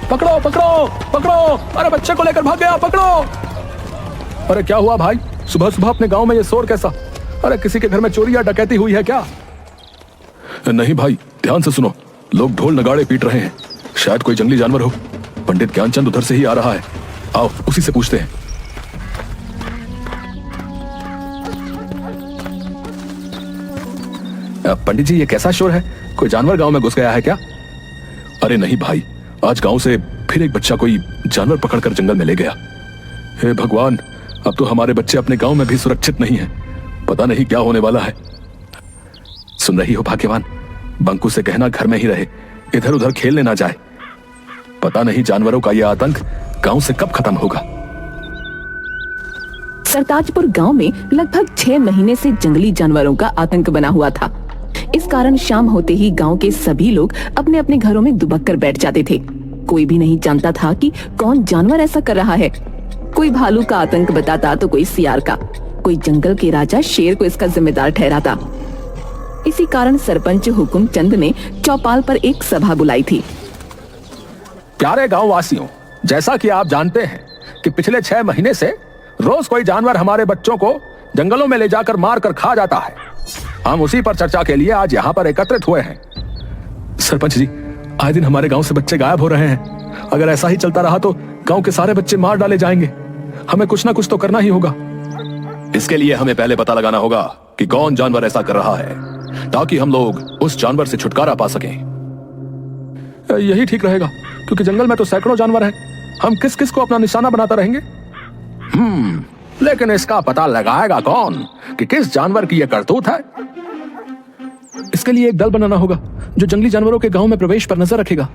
पकड़ो पकड़ो पकड़ो, अरे बच्चे को लेकर भाग गया, पकड़ो। अरे क्या हुआ भाई, सुबह सुबह अपने गांव में ये शोर कैसा? अरे किसी के घर में चोरी या डकैती हुई है क्या? नहीं भाई, ध्यान से सुनो, लोग ढोल नगाड़े पीट रहे हैं, शायद कोई जंगली जानवर हो। पंडित ज्ञानचंद उधर से ही आ रहा है, आओ उसी से पूछते हैं। पंडित जी, ये कैसा शोर है? कोई जानवर गांव में घुस गया है क्या? अरे नहीं भाई, आज गांव से फिर एक बच्चा कोई जानवर पकड़कर जंगल में ले गया। हे भगवान, अब तो हमारे बच्चे अपने गांव में भी सुरक्षित नहीं हैं, पता नहीं क्या होने वाला है। सुन रही हो भाग्यवान, बंकू से कहना घर में ही रहे, इधर उधर खेलने ना जाए। पता नहीं जानवरों का यह आतंक गांव से कब खत्म होगा। सरताजपुर गांव में लगभग 6 महीने से जंगली जानवरों का आतंक बना हुआ था। इस कारण शाम होते ही गांव के सभी लोग अपने अपने घरों में दुबक कर बैठ जाते थे। कोई भी नहीं जानता था कि कौन जानवर ऐसा कर रहा है। कोई भालू का आतंक बताता तो कोई सियार का, कोई जंगल के राजा शेर को इसका जिम्मेदार ठहराता। इसी कारण सरपंच हुकुम चंद ने चौपाल पर एक सभा बुलाई थी। प्यारे गांव वासियों, जैसा कि आप जानते हैं कि पिछले 6 महीने से रोज कोई जानवर हमारे बच्चों को जंगलों में ले जाकर मार कर खा जाता है। हम उसी पर चर्चा के लिए आज यहाँ पर एकत्रित हुए हैं। सरपंच जी, आए दिन हमारे गांव से बच्चे गायब हो रहे हैं। अगर ऐसा ही चलता रहा तो गांव के सारे बच्चे मार डाले जाएंगे। हमें कुछ ना कुछ तो करना ही होगा। इसके लिए हमें पहले पता लगाना होगा कि कौन जानवर ऐसा कर रहा है, ताकि हम लोग उस जानवर से छुटकारा पा सकें। यही ठीक रहेगा, क्योंकि जंगल में तो सैकड़ों जानवर हैं। हम किस किस को अपना निशाना बनाता रहेंगे? लेकिन इसका पता लगाएगा कौन कि किस जानवर की यह करतूत है? इसके लिए एक दल बनाना होगा जो जंगली जानवरों के गांव में प्रवेश पर नजर रखेगा।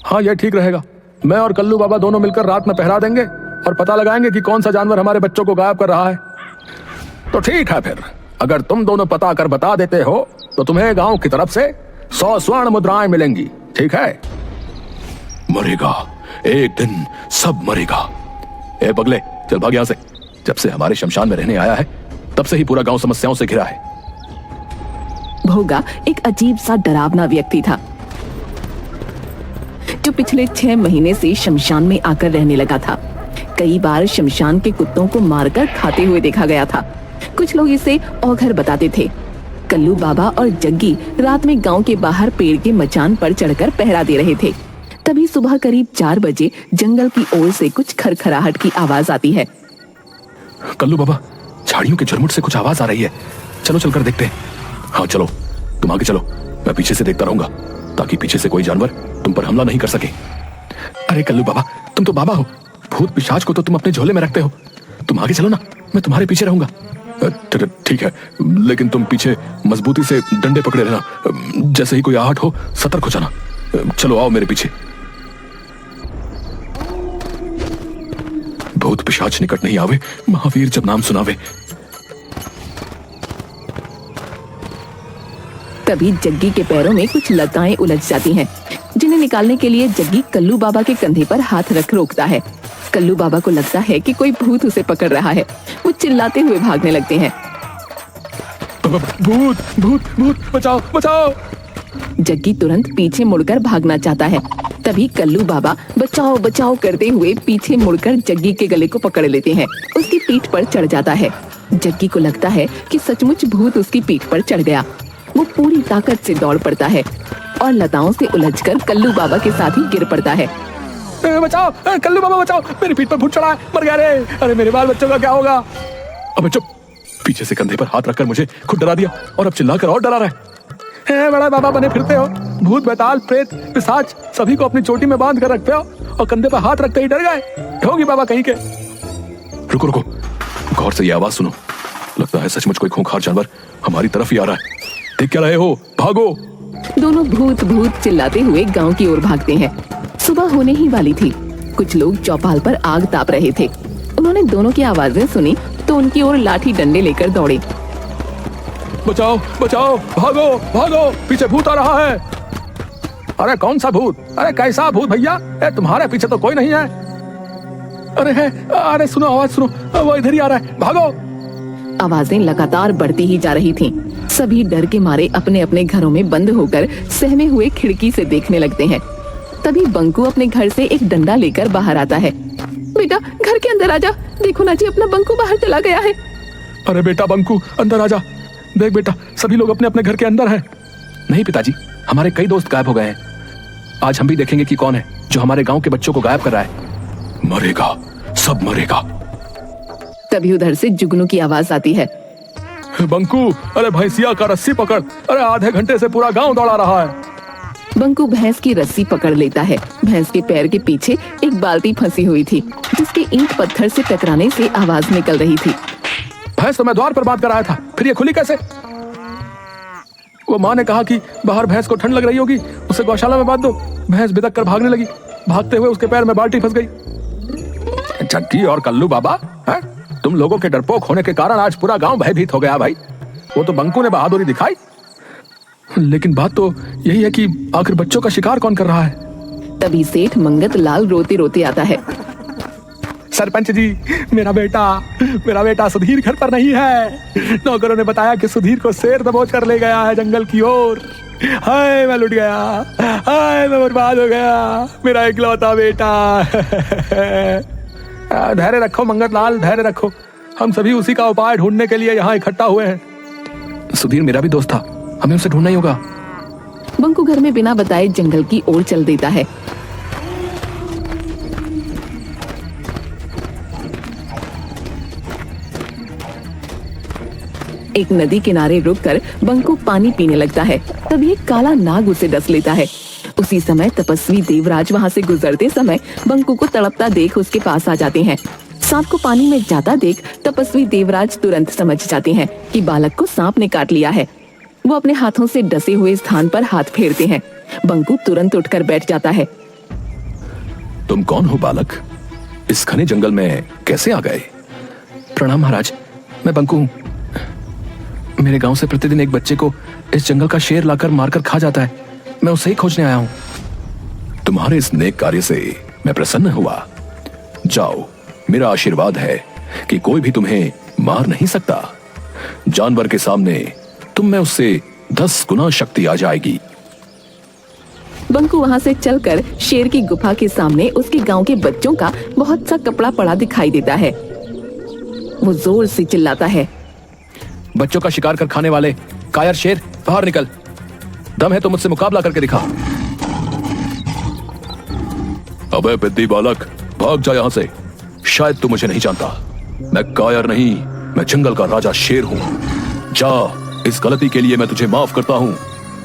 हाँ, यह ठीक रहेगा। मैं और कल्लू बाबा दोनों मिलकर रात में पहरा देंगे और पता लगाएंगे कि कौन सा जानवर हमारे बच्चों को गायब कर रहा है। तो ठीक है, फिर अगर तुम दोनों पता कर बता देते हो तो तुम्हें गांव की तरफ से 100 स्वर्ण मुद्राएं मिलेंगी, ठीक है? मरेगा, एक दिन सब मरेगा। ए पगले, चल भाग यहां से। जब से हमारे शमशान में रहने आया है, तब से ही पूरा गांव समस्याओं से घिरा है। भोगा एक अजीब सा डरावना व्यक्ति था, जो पिछले 6 महीने से शमशान में आकर रहने लगा था। कई बार शमशान के कुत्तों को मारकर खाते हुए देखा गया था। कुछ लोग इसे औघर बताते थे। कल्लू बाबा और जग्गी रात में गांव के बाहर पेड़ के मचान पर चढ़कर पहरा दे रहे थे। तभी सुबह करीब 4 बजे जंगल की ओर से कुछ खरखराहट की आवाज आती है। कल्लू बाबा, झाड़ियों के झुरमुट से कुछ आवाज आ रही है, चलो चलकर देखते हैं। हाँ चलो, तुम आगे चलो, मैं पीछे से देखता रहूंगा, ताकि पीछे से कोई जानवर तुम पर हमला नहीं कर सके। अरे कल्लू बाबा, तुम तो बाबा हो, भूत पिशाच को तो तुम अपने झोले में रखते हो। तुम आगे चलो ना, मैं तुम्हारे पीछे रहूंगा। ठीक है, लेकिन तुम पीछे मजबूती से डंडे पकड़े रहना, जैसे ही कोई आहट हो सतर्क हो जाना। चलो आओ मेरे पीछे। भूत पिशाच निकट नहीं आवे, महावीर जब नाम सुनावे। तभी जग्गी के पैरों में कुछ लताएं उलझ जाती हैं, जिन्हें निकालने के लिए जग्गी कल्लू बाबा के कंधे पर हाथ रख रोकता है। कल्लू बाबा को लगता है कि कोई भूत उसे पकड़ रहा है। वो चिल्लाते हुए भागने लगते हैं। भूत भूत भूत, बचाओ बचाओ। जग्गी तुरंत पीछे मुड़कर भागना चाहता है। तभी कल्लू बाबा बचाओ बचाओ करते हुए पीछे मुड़कर जग्गी के गले को पकड़ लेते हैं। उसकी पीठ पर चढ़ जाता है। जग्गी को लगता है कि सचमुच भूत उसकी पीठ पर चढ़ गया। वो पूरी ताकत से दौड़ पड़ता है और लताओं से उलझकर कल्लू बाबा के साथ ही गिर पड़ता है। बचाओ कल्लू बाबा, बचाओ, मेरी पीठ पर भूत चढ़ा है, मर गया रे। अरे मेरे बाल बच्चों का क्या होगा? अबे चुप, पीछे से कंधे पर हाथ रखकर मुझे खुद डरा दिया और अब चिल्लाकर और डरा रहा है। बड़ा बाबा बने फिरते हो, भूत बैताल प्रेत पिशाच सभी को अपनी चोटी में बांध कर रखते हो और कंधे पर हाथ रखते ही डर गए होगी बाबा कहीं के। रुको रुको, गौर से ये आवाज सुनो, लगता है सचमुच कोई खूंखार जानवर हमारी तरफ ही आ रहा है। देख क्या रहे हो, भागो। दोनों भूत भूत चिल्लाते हुए गांव की ओर भागते हैं। सुबह होने ही वाली थी। कुछ लोग चौपाल पर आग ताप रहे थे। उन्होंने दोनों की आवाजें सुनी तो उनकी ओर लाठी डंडे लेकर दौड़े। बचाओ बचाओ, भागो भागो, पीछे भूत आ रहा है। अरे कौन सा भूत? अरे कैसा भूत भैया? तुम्हारे पीछे तो कोई नहीं है। अरे है, अरे सुनो आवाज सुनो, वो इधर ही आ रहा है, भागो। आवाजें लगातार बढ़ती ही जा रही थीं। सभी डर के मारे अपने अपने घरों में बंद होकर सहमे हुए खिड़की से देखने लगते हैं। तभी बंकू अपने घर से एक डंडा लेकर बाहर आता है। बेटा घर के अंदर आजा, देखो ना जी अपना बंकू बाहर चला गया है। अरे बेटा बंकू अंदर आजा, देख बेटा सभी लोग अपने अपने घर के अंदर हैं। नहीं पिताजी, हमारे कई दोस्त गायब हो गए हैं। आज हम भी देखेंगे कि कौन है जो हमारे गांव के बच्चों को गायब कर रहा है। मरेगा, सब मरेगा। तभी उधर से जुगनू की आवाज आती है। बंकू, अरे भैंसिया का रस्सी पकड़, अरे आधे घंटे से पूरा गांव दौड़ा रहा है। बंकू भैंस की रस्सी पकड़ लेता है। भैंस के पैर के पीछे एक बाल्टी फंसी हुई थी, जिसके ईंट पत्थर से टकराने से आवाज निकल रही थी। भैंस तो मैं द्वार पर बात कर रहा था, फिर ये खुली कैसे? वो माँ ने कहा कि बाहर भैंस को ठंड लग रही होगी, उसे गौशाला में बांध दो। भैंस बिदक कर भागने लगी, भागते हुए उसके पैर में बाल्टी फंस गई। जग्गी और कल्लू बाबा, है? तुम लोगों के डरपोक होने के कारण आज पूरा गांव भयभीत हो गया भाई। वो तो बंकू ने बहादुरी दिखाई, लेकिन बात तो यही है कि आखिर बच्चों का शिकार कौन कर रहा है। तभी सेठ मंगत लाल रोते रोते आता है। सरपंच जी, मेरा बेटा सुधीर घर पर नहीं है। नौकरों ने बताया कि सुधीर को शेर दबोच कर ले गया है जंगल की ओर। हाय मैं लुट गया, हाय मैं बर्बाद हो गया, मेरा इकलौता बेटा। धैर्य रखो मंगत लाल, धैर्य रखो। हम सभी उसी का उपाय ढूंढने के लिए यहाँ इकट्ठा हुए हैं। सुधीर मेरा भी दोस्त था, हमें उसे ढूंढना ही होगा। बंकू घर में बिना बताए जंगल की ओर चल देता है। एक नदी किनारे रुककर बंकू पानी पीने लगता है। तभी एक काला नाग उसे डस लेता है। उसी समय तपस्वी देवराज वहाँ से गुजरते समय बंकू को तड़पता देख उसके पास आ जाते हैं। सांप को पानी में जाता देख तपस्वी देवराज तुरंत समझ जाते हैं कि बालक को सांप ने काट लिया है। वो अपने हाथों से डसे हुए स्थान पर हाथ फेरते हैं। बंकू तुरंत उठकर बैठ जाता है। तुम कौन हो बालक? इस घने जंगल में कैसे आ गए? प्रणाम महाराज, मैं बंकू हूँ। मेरे गांव से प्रतिदिन एक बच्चे को इस जंगल का शेर लाकर मारकर खा जाता है। मैं उसे ही खोजने आया हूँ। तुम्हारे इस नेक कार्य से मैं प्रसन्न हुआ। जाओ, मेरा आशीर्वाद है कि कोई भी तुम्हें मार नहीं सकता। जानवर के सामने तुम में उससे 10 गुना शक्ति आ जाएगी। बंकू वहाँ से चलकर शेर की गुफा के सामने उसके गांव के बच्चों का बहुत सा कपड़ा पड़ा दिखाई देता है। वो जोर से चिल्लाता है। बच्चों का शिकार कर खाने वाले कायर शेर, बाहर निकल। दम है तो मुझसे मुकाबला करके दिखा। अबे पिद्दी बालक, भाग जा यहाँ से। शायद तू मुझे नहीं जानता। मैं कायर नहीं, मैं जंगल का राजा शेर हूँ। जा, इस गलती के लिए मैं तुझे माफ करता हूँ।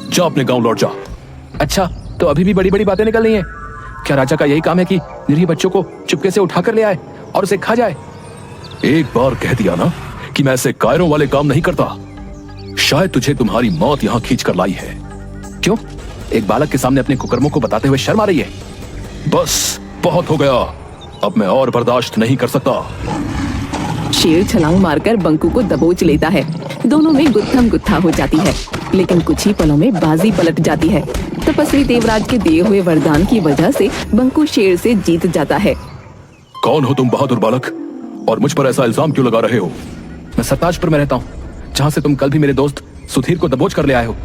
जा अपने गांव लौट जा। अच्छा, तो अभी भी बड़ी बड़ी बातें निकल रही हैं। क्या राजा का यही काम है कि निरीह बच्चों को चुपके से उठाकर ले आए और उसे खा जाए? एक बार कह दिया ना कि मैं ऐसे कायरों वाले काम नहीं करता। शायद तुझे तुम्हारी मौत यहाँ खींच कर लाई है। क्यों? एक बालक के सामने अपने कुकर्मों को बताते हुए शर्म आ रही है? बस, बहुत हो गया। अब मैं और बर्दाश्त नहीं कर सकता। शेर छलांग मारकर बंकू को दबोच लेता है। दोनों में गुत्थम गुत्था हो जाती है, लेकिन कुछ ही पलों में बाजी पलट जाती है। तपस्वी देवराज के दिए हुए वरदान की वजह से बंकू शेर से जीत जाता है। कौन हो तुम बहादुर बालक, और मुझ पर ऐसा इल्जाम क्यों लगा रहे हो? मैं सरताजपुर में रहता हूँ, जहाँ से तुम कल भी मेरे दोस्त सुधीर को दबोच कर ले आए हो,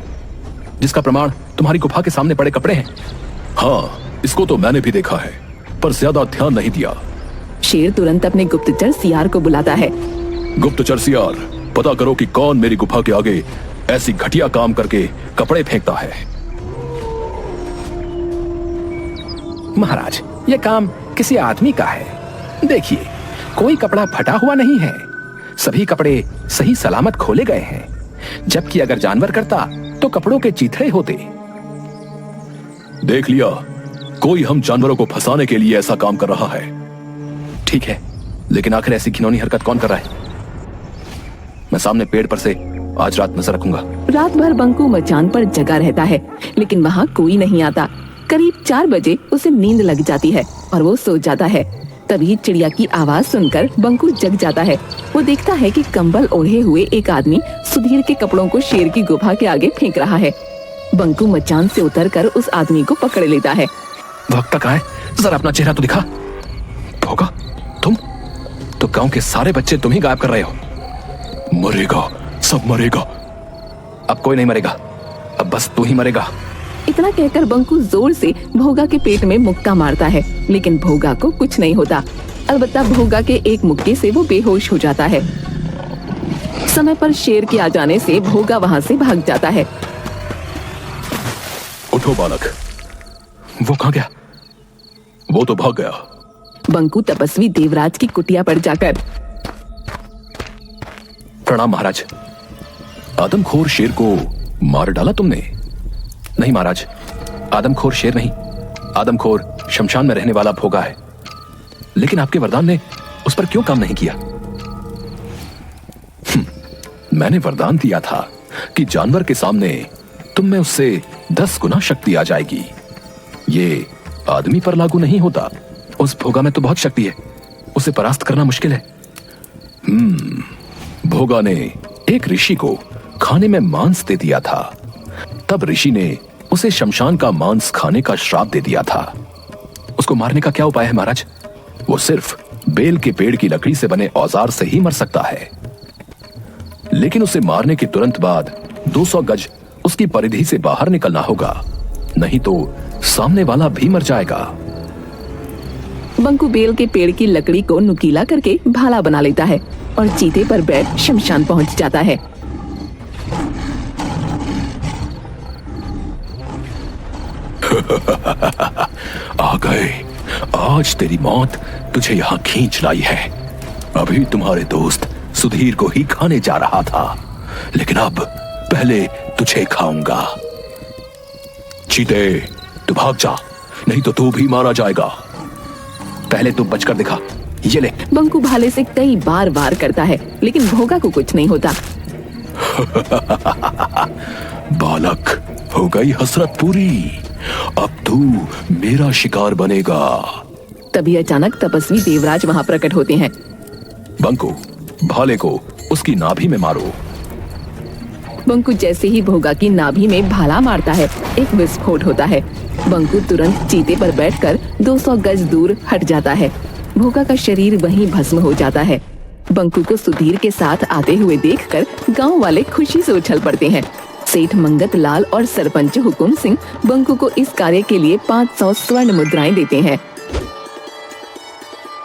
जिसका प्रमाण तुम्हारी गुफा के सामने पड़े कपड़े हैं। हाँ, इसको तो मैंने भी देखा है, पर ज्यादा ध्यान नहीं दिया। शेर तुरंत अपने गुप्तचर सियार को बुलाता है। गुप्तचर सियार, पता करो कि कौन मेरी गुफा के आगे ऐसी घटिया काम करके कपड़े फेंकता है। महाराज, यह काम किसी आदमी का है। देखिए, कोई कपड़ा फटा हुआ नहीं है। सभी कपड़े सही सलामत खोले गए हैं। जबकि अगर जानवर करता तो कपड़ों के चीथड़े होते। देख लिया, कोई हम जानवरों को फंसाने के लिए ऐसा काम कर रहा है। ठीक है, लेकिन आखिर ऐसी घिनौनी हरकत कौन कर रहा है? मैं सामने पेड़ पर से आज रात नजर रखूंगा। रात भर बंकू मचान पर जगा रहता है, लेकिन वहाँ कोई नहीं आता। करीब 4 बजे उसे नींद लग जाती है और वो सो जाता है। तभी चिड़िया की आवाज सुनकर बंकू जग जाता है। वो देखता है कि कंबल ओढ़े हुए एक आदमी सुधीर के कपड़ों को शेर की गुफा के आगे फेंक रहा है। बंकू मचान से उतरकर उस आदमी को पकड़ लेता है। वक्त कहाँ है? जरा अपना चेहरा तो दिखा। भोगा, तुम तो गांव के सारे बच्चे तुम ही गायब कर रहे हो। मरेगा, सब मरेगा। अब कोई नहीं मरेगा, अब बस तू ही मरेगा। इतना कहकर बंकू जोर से भोगा के पेट में मुक्का मारता है, लेकिन भोगा को कुछ नहीं होता। अलबत्ता भोगा के एक मुक्के से वो बेहोश हो जाता है। समय पर शेर के आ जाने से भोगा वहाँ से भाग जाता है। उठो बालक, वो कहाँ गया? वो तो भाग गया। बंकू तपस्वी देवराज की कुटिया पर जाकर, प्रणाम महाराज। आदमखोर शेर को मार डाला तुमने? नहीं महाराज, आदमखोर शेर नहीं, आदमखोर शमशान में रहने वाला भोगा है। लेकिन आपके वरदान ने उस पर क्यों काम नहीं किया? मैंने वरदान दिया था कि जानवर के सामने तुम में उससे 10 गुना शक्ति आ जाएगी। ये आदमी पर लागू नहीं होता। उस भोगा में तो बहुत शक्ति है, उसे परास्त करना मुश्किल है। भोगा ने एक ऋषि को खाने में मांस दे दिया था। तब ऋषि ने उसे शमशान का मांस खाने का श्राप दे दिया था। उसको मारने का क्या उपाय है महाराज? वो सिर्फ बेल के पेड़ की लकड़ी से बने औजार से ही मर सकता है। लेकिन उसे मारने के तुरंत बाद 200 गज उसकी परिधि से बाहर निकलना होगा, नहीं तो सामने वाला भी मर जाएगा। बंकू बेल के पेड़ की लकड़ी को नुकीला करके भाला बना लेता है और चीते पर बैठ शमशान पहुंच जाता है। आ गए, आज तेरी मौत तुझे यहाँ खींच लाई है। अभी तुम्हारे दोस्त सुधीर को ही खाने जा रहा था, लेकिन अब पहले तुझे खाऊंगा। चीते, तू भाग जा, नहीं तो तू भी मारा जाएगा। पहले तू बचकर दिखा, ये ले। बंकू भाले से कई बार वार करता है, लेकिन भोगा को कुछ नहीं होता। बालक, हो गई हसरत पूरी, अब तू मेरा शिकार बनेगा। तभी अचानक तपस्वी देवराज वहाँ प्रकट होते हैं। बंकू, भाले को उसकी नाभि में मारो। बंकू जैसे ही भोगा की नाभि में भाला मारता है, एक विस्फोट होता है। बंकू तुरंत चीते पर बैठकर 200 गज दूर हट जाता है। भोगा का शरीर वहीं भस्म हो जाता है। बंकू को सुधीर के साथ आते हुए देखकर गांव वाले खुशी से उछल पड़ते हैं। सेठ मंगत लाल और सरपंच हुकुम सिंह बंकू को इस कार्य के लिए 500 स्वर्ण मुद्राएं देते हैं।